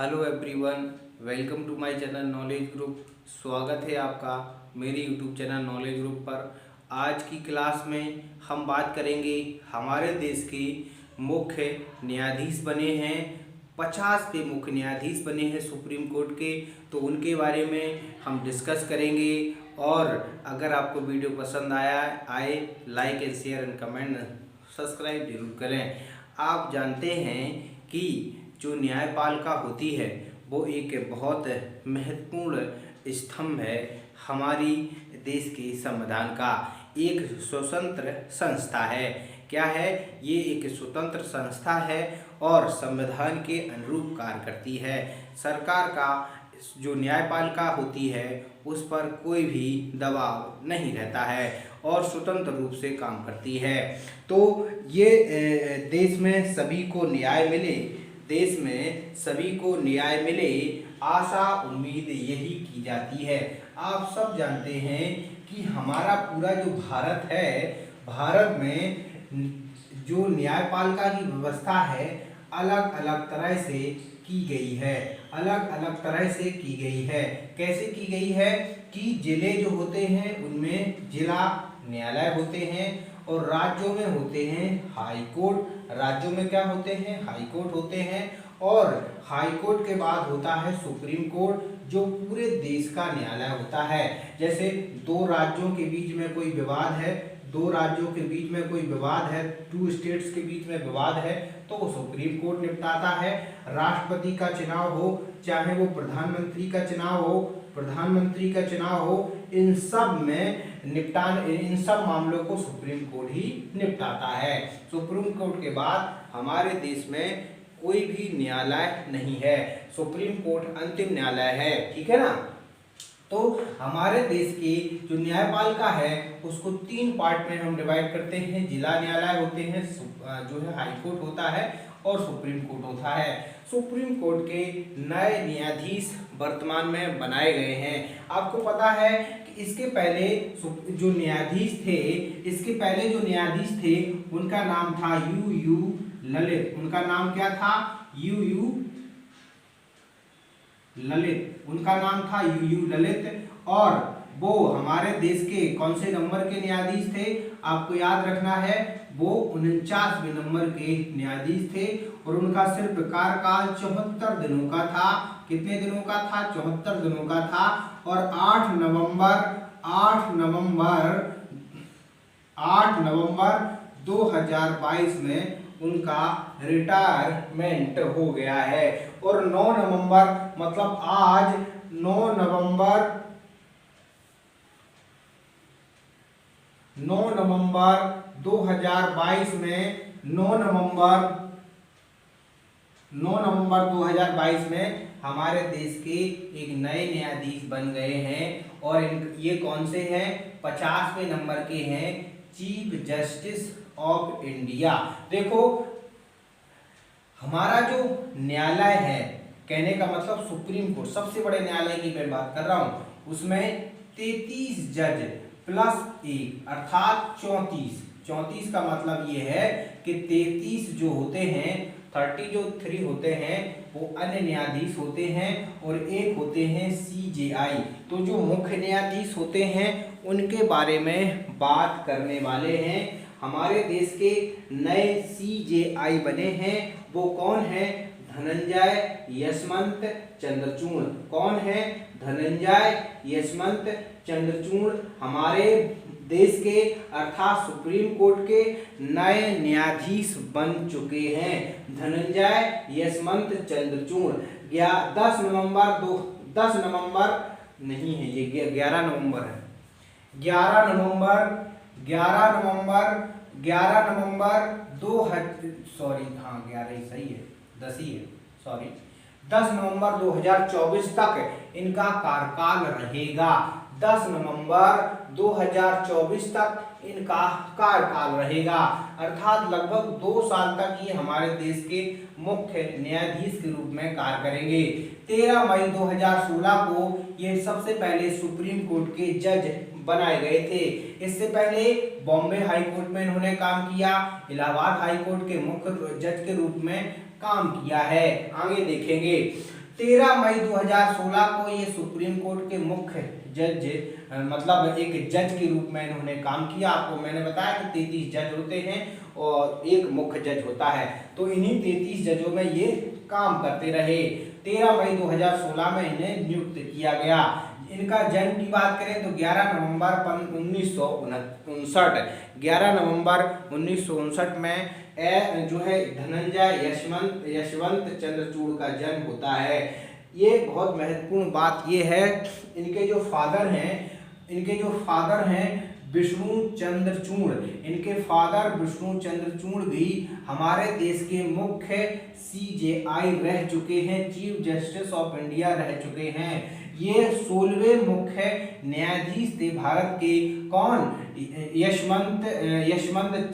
Hello everyone, welcome to my channel knowledge group. स्वागत है आपका मेरे यूट्यूब चैनल नॉलेज ग्रुप पर। आज की क्लास में हम बात करेंगे हमारे देश के मुख्य न्यायाधीश बने हैं। 50 पे मुख्य न्यायाधीश बने हैं सुप्रीम कोर्ट के, तो उनके बारे में हम डिस्कस करेंगे। और अगर आपको वीडियो पसंद आए like and share and comment subscribe जरूर करें। आप जानते हैं कि जो न्यायपालिका होती है वो एक बहुत महत्वपूर्ण स्तंभ है हमारी देश के संविधान का। एक स्वतंत्र संस्था है। क्या है ये? एक स्वतंत्र संस्था है और संविधान के अनुरूप कार्य करती है। सरकार का जो न्यायपालिका होती है उस पर कोई भी दबाव नहीं रहता है और स्वतंत्र रूप से काम करती है। तो ये देश में सभी को न्याय मिले, देश में सभी को न्याय मिले, आशा उम्मीद यही की जाती है। आप सब जानते हैं कि हमारा पूरा जो भारत है, भारत में जो न्यायपालिका की व्यवस्था है अलग अलग तरह से की गई है, अलग अलग तरह से की गई है। कैसे की गई है कि जिले जो होते हैं उनमें जिला न्यायालय होते हैं और राज्यों में होते हैं हाई कोर्ट। राज्यों में क्या होते हैं? हाई कोर्ट होते हैं। और हाई कोर्ट के बाद होता है सुप्रीम कोर्ट, जो पूरे देश का न्यायालय होता है। जैसे दो राज्यों के बीच में कोई विवाद है, दो राज्यों के बीच में कोई विवाद है, टू स्टेट्स के बीच में विवाद है, तो सुप्रीम कोर्ट निपटाता है। राष्ट्रपति का चुनाव हो, चाहे वो प्रधानमंत्री का चुनाव हो, प्रधानमंत्री का चुनाव हो, इन सब मामलों को सुप्रीम कोर्ट ही निपटाता है। सुप्रीम कोर्ट के बाद हमारे देश में कोई भी न्यायालय नहीं है। सुप्रीम कोर्ट अंतिम न्यायालय है, ठीक है ना। तो हमारे देश की जो न्यायपालिका है उसको 3 पार्ट में हम डिवाइड करते हैं। जिला न्यायालय होते हैं, जो है हाई कोर्ट होता है और सुप्रीम कोर्ट होता है। सुप्रीम कोर्ट के नए न्यायाधीश वर्तमान में बनाए गए हैं। आपको पता है कि इसके पहले जो न्यायाधीश थे, इसके पहले जो न्यायाधीश थे उनका नाम था यू ललित। उनका नाम क्या था? यू ललित। उनका नाम था यू ललित। और वो हमारे देश के कौन से नंबर के न्यायाधीश थे? आपको याद रखना है, वो 49वें नंबर के न्यायाधीश थे और उनका सिर्फ कार्यकाल 74 दिनों का था। कितने दिनों का था? 74 दिनों का था। और 8 नवंबर 2022 में उनका रिटायरमेंट हो गया है। और 9 नवंबर मतलब आज 9 नवंबर 2022 में 9 नवंबर 2022 में हमारे देश के एक नए न्यायाधीश बन गए हैं। और ये कौन से हैं? 50वें नंबर के हैं, चीफ जस्टिस ऑफ इंडिया। देखो हमारा जो न्यायालय है, कहने का मतलब सुप्रीम कोर्ट, सबसे बड़े न्यायालय की मैं बात कर रहा हूं, उसमें 33 जज प्लस 1 अर्थात 34 का मतलब ये है कि 33 जो होते हैं, 3 होते हैं वो अन्य न्यायाधीश होते हैं और 1 होते हैं CJI। तो जो मुख्य न्यायाधीश होते हैं उनके बारे में बात करने वाले हैं। हमारे देश के नए CJI बने हैं, वो कौन है? धनंजय यशवंत चंद्रचूड़। कौन है? धनंजय यशवंत चंद्रचूड़ हमारे देश के अर्थात सुप्रीम कोर्ट के नए न्यायाधीश बन चुके हैं। धनंजय यशवंत चंद्रचूड़ 10 नवंबर नहीं है, ये 11 नवंबर है। 11 नवंबर 10 नवंबर 2024 तक इनका कार्यकाल रहेगा। 10 नवंबर 2024 तक इनका कार्यकाल रहेगा, अर्थात लगभग 2 साल तक ये हमारे देश के मुख्य न्यायाधीश के रूप में कार्य करेंगे। 13 मई 2016 को ये सबसे पहले सुप्रीम कोर्ट के जज बनाए गए थे। इससे पहले बॉम्बे हाई कोर्ट में इन्होंने काम किया, इलाहाबाद हाई कोर्ट के मुख्य जज के रूप में काम किया है। आगे देखेंगे 13 मई 2016 को ये सुप्रीम कोर्ट के मुख्य जज मतलब एक जज के रूप में इन्होंने काम किया। आपको मैंने बताया कि 33 जज होते हैं और एक मुख्य जज होता है, तो इन्हीं 33 जजों में ये काम करते रहे। 13 मई 2016 में इन्हें नियुक्त किया गया। इनका जन्म की बात करें तो 11 नवंबर 1959 11 नवंबर 1959 में जो है धनंजय यशवंत चंद्रचूड़ का जन्म होता है। ये बहुत महत्वपूर्ण बात ये है, इनके जो फादर हैं विष्णु चंद्रचूड़, इनके फादर विष्णु चंद्रचूड़ भी हमारे देश के मुख्य CJI रह चुके हैं, चीफ जस्टिस ऑफ इंडिया रह चुके हैं। ये 16वें मुख्य न्यायाधीश थे भारत के। कौन? यशवंत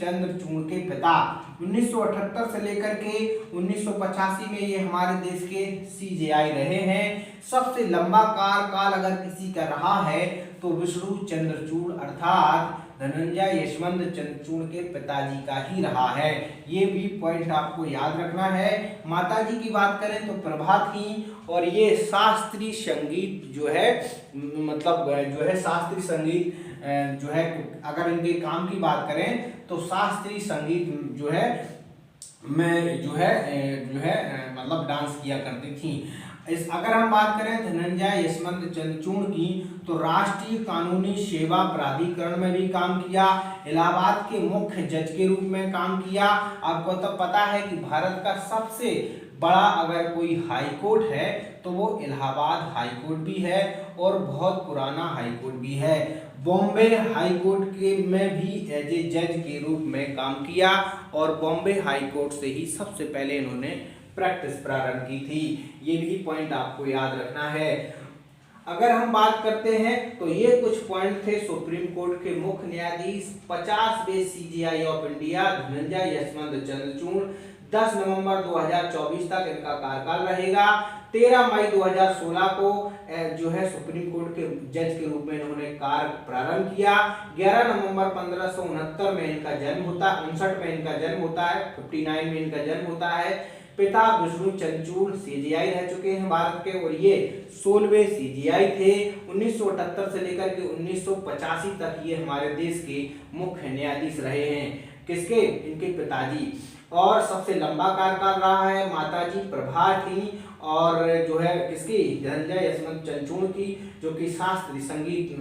चंद्रचूड़ के पिता। 1978 से लेकर के 1985 में ये हमारे देश के CJI रहे हैं। सबसे लंबा कार्यकाल अगर किसी का रहा है तो विष्णु चंद्रचूड़ अर्थात धनंजय यशवंत चंद्रचूड़ के पिताजी का ही रहा है। ये भी पॉइंट आपको याद रखना है। माताजी की बात करें तो प्रभा थी, और ये शास्त्रीय संगीत जो है मतलब जो है शास्त्रीय संगीत जो है, अगर इनके काम की बात करें तो शास्त्रीय संगीत जो है में जो है मतलब डांस किया करती थी। अगर हम बात करें धनंजय यशवंत चंद्रचूड़ की तो राष्ट्रीय कानूनी सेवा प्राधिकरण में भी काम किया, इलाहाबाद के मुख्य जज के रूप में काम किया। आपको तो पता है कि भारत का सबसे बड़ा अगर कोई हाई कोर्ट है तो वो इलाहाबाद हाई कोर्ट भी है और बहुत पुराना हाई कोर्ट भी है। बॉम्बे हाई कोर्ट के में भी एज ए जज के रूप में काम किया और बॉम्बे हाई कोर्ट से ही सबसे पहले इन्होंने प्रैक्टिस प्रारंभ की थी। ये भी पॉइंट आपको याद रखना है। अगर हम बात करते हैं तो ये कुछ पॉइंट थे सुप्रीम कोर्ट के मुख्य न्यायाधीश। 50वें CJI of India Dhananjay Yashwant Chandrachud 10 नवंबर 2024 तक इनका कार्यकाल रहेगा। 13 मई 2016 को जो है सुप्रीम कोर्ट के जज के रूप में इन्होंने कार्य प्रारंभ किया। 11 नवंबर 1569 में इनका जन्म होता है, 59 में इनका जन्म होता है, 59 में इनका जन्म होता है। पिता विष्णु चंद्रचूड़ CJI रह चुके हैं भारत के और ये 16वें CJI थे। 1978 से लेकर के 1985 तक ये हमारे देश के मुख्य न्यायाधीश रहे हैं। किसके? इनके पिताजी। और सबसे लंबा कार्यकाल रहा है माताजी प्रभा थी और जो है किसकी? धनंजय यशवंत चंद्रचूड़ की, जो कि शास्त्रीय संगीत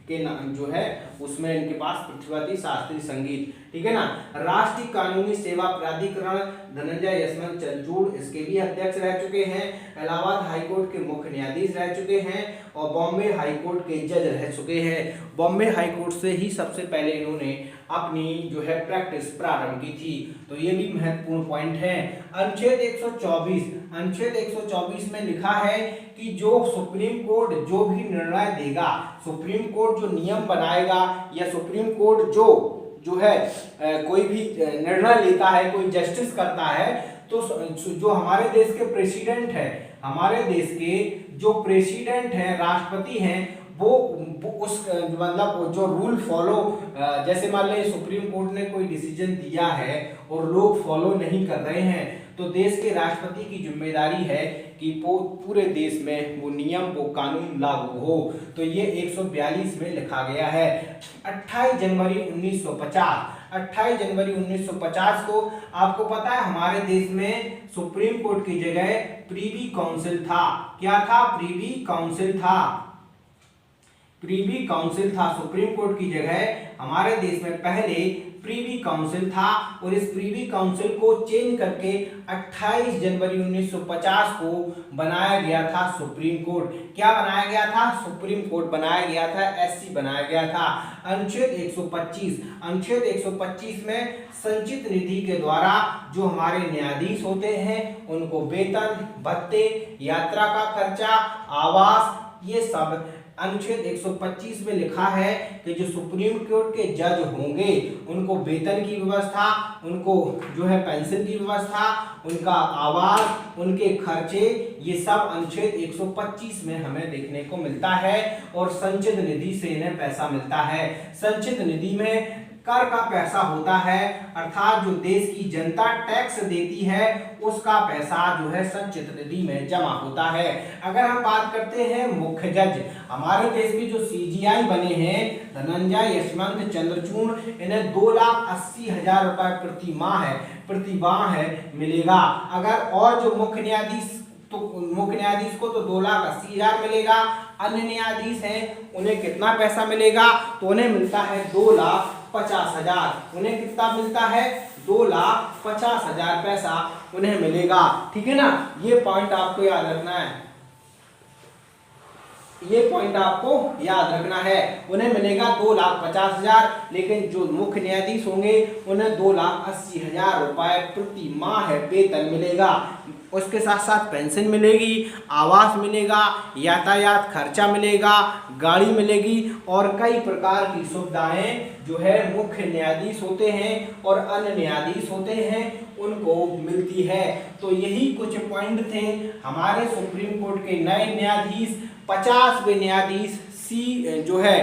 के नाम जो है उसमें इनके पास प्रतिभा थी, शास्त्रीय संगीत। ठीक है ना। राष्ट्रीय कानूनी सेवा प्राधिकरण धनंजय यशवंत चंद्रचूड़ इसके भी अध्यक्ष रह चुके हैं। इलाहाबाद हाईकोर्ट के मुख्य न्यायाधीश रह चुके हैं और बॉम्बे हाईकोर्ट के जज रह चुके हैं। बॉम्बे हाईकोर्ट से ही सबसे पहले इन्होंने अपनी जो है प्रैक्टिस प्रारंभ की थी। तो ये भी महत्वपूर्ण पॉइंट है। अनुच्छेद 124 में लिखा है कि जो सुप्रीम कोर्ट जो भी निर्णय देगा, सुप्रीम कोर्ट जो नियम बनाएगा या सुप्रीम कोर्ट जो है कोई भी निर्णय लेता है, कोई जस्टिस करता है, तो जो हमारे देश के प्रेसिडेंट है, हमारे देश के जो प्रेसिडेंट हैं, राष्ट्रपति हैं, वो उस मतलब जो रूल फॉलो, जैसे मान लें सुप्रीम कोर्ट ने कोई डिसीजन दिया है और लोग फॉलो नहीं कर रहे हैं, तो देश के राष्ट्रपति की जिम्मेदारी है कि पूरे देश में वो नियम, वो कानून लागू हो। तो ये 142 में लिखा गया है। 28 जनवरी 1950 को आपको पता है हमारे देश में सुप्रीम कोर्ट की जगह प्रीवी काउंसिल था। क्या था? प्रीवी काउंसिल था। सुप्रीम कोर्ट की जगह हमारे देश में पहले प्रीवी काउंसिल था और इस प्रीवी काउंसिल को चेंज करके 28 जनवरी 1950 को बनाया गया था सुप्रीम कोर्ट। क्या बनाया गया था? सुप्रीम कोर्ट बनाया गया था, SC बनाया गया था। अनुच्छेद 125 में संचित निधि के द्वारा जो हमारे न्यायाधीश होते हैं उनको वेतन, भत्ते, यात्रा का खर्चा, आवास, ये सब अनुच्छेद 125 में लिखा है कि जो सुप्रीम कोर्ट के जज होंगे उनको वेतन की व्यवस्था, उनको जो है पेंशन की व्यवस्था, उनका आवास, उनके खर्चे, ये सब अनुच्छेद 125 में हमें देखने को मिलता है। और संचित निधि से इन्हें पैसा मिलता है। संचित निधि में कर का पैसा होता है, अर्थात जो देश की जनता टैक्स देती है उसका पैसा जो है संचित निधि में जमा होता है। अगर हम बात करते हैं मुख्य जज, हमारे देश के जो सीजीआई बने हैं धनंजय यशवंत चंद्रचूड़, इन्हें 2,80,000 रुपए प्रति माह मिलेगा। अगर और जो मुख्य न्यायाधीश को तो 2,80,000 मिलेगा, अन्य न्यायाधीश हैं उन्हें कितना पैसा मिलेगा, तो उन्हें मिलता है 2,50,000। उन्हें कितना मिलता है, 2,50,000 पैसा उन्हें मिलेगा। ठीक है ना, ये पॉइंट आपको याद रखना है, ये पॉइंट आपको याद रखना है। उन्हें मिलेगा 2,50,000, लेकिन जो मुख्य न्यायाधीश होंगे उन्हें 2,80,000 रुपए प्रति माह वेतन मिलेगा। उसके साथ साथ पेंशन मिलेगी, आवास मिलेगा, यातायात खर्चा मिलेगा, गाड़ी मिलेगी और कई प्रकार की सुविधाएं जो है मुख्य न्यायाधीश होते हैं और अन्य न्यायाधीश होते हैं उनको मिलती है। तो यही कुछ पॉइंट थे हमारे सुप्रीम कोर्ट के नए न्यायाधीश 50वें न्यायाधीश जो है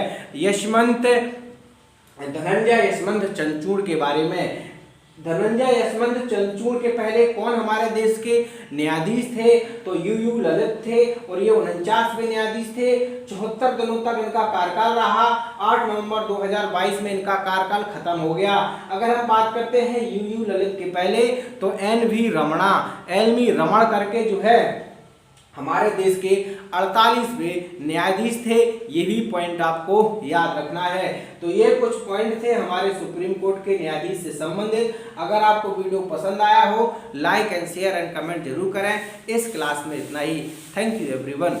धनंजय यशवंत चंद्रचूड़ के बारे में। धनंजय यशवंत चंद्रचूड़ के पहले कौन हमारे देश के न्यायाधीश थे, तो यू ललित थे और ये 49वें न्यायाधीश थे। 74 दिनों तक इनका कार्यकाल रहा। 8 नवंबर 2022 में इनका कार्यकाल खत्म हो गया। अगर हम बात करते हैं यू ललित के पहले, तो एल वी रमण करके जो है हमारे देश के 48वें न्यायाधीश थे। ये भी पॉइंट आपको याद रखना है। तो ये कुछ पॉइंट थे हमारे सुप्रीम कोर्ट के न्यायाधीश से संबंधित। अगर आपको वीडियो पसंद आया हो, like and share and comment जरूर करें। इस क्लास में इतना ही। Thank you everyone.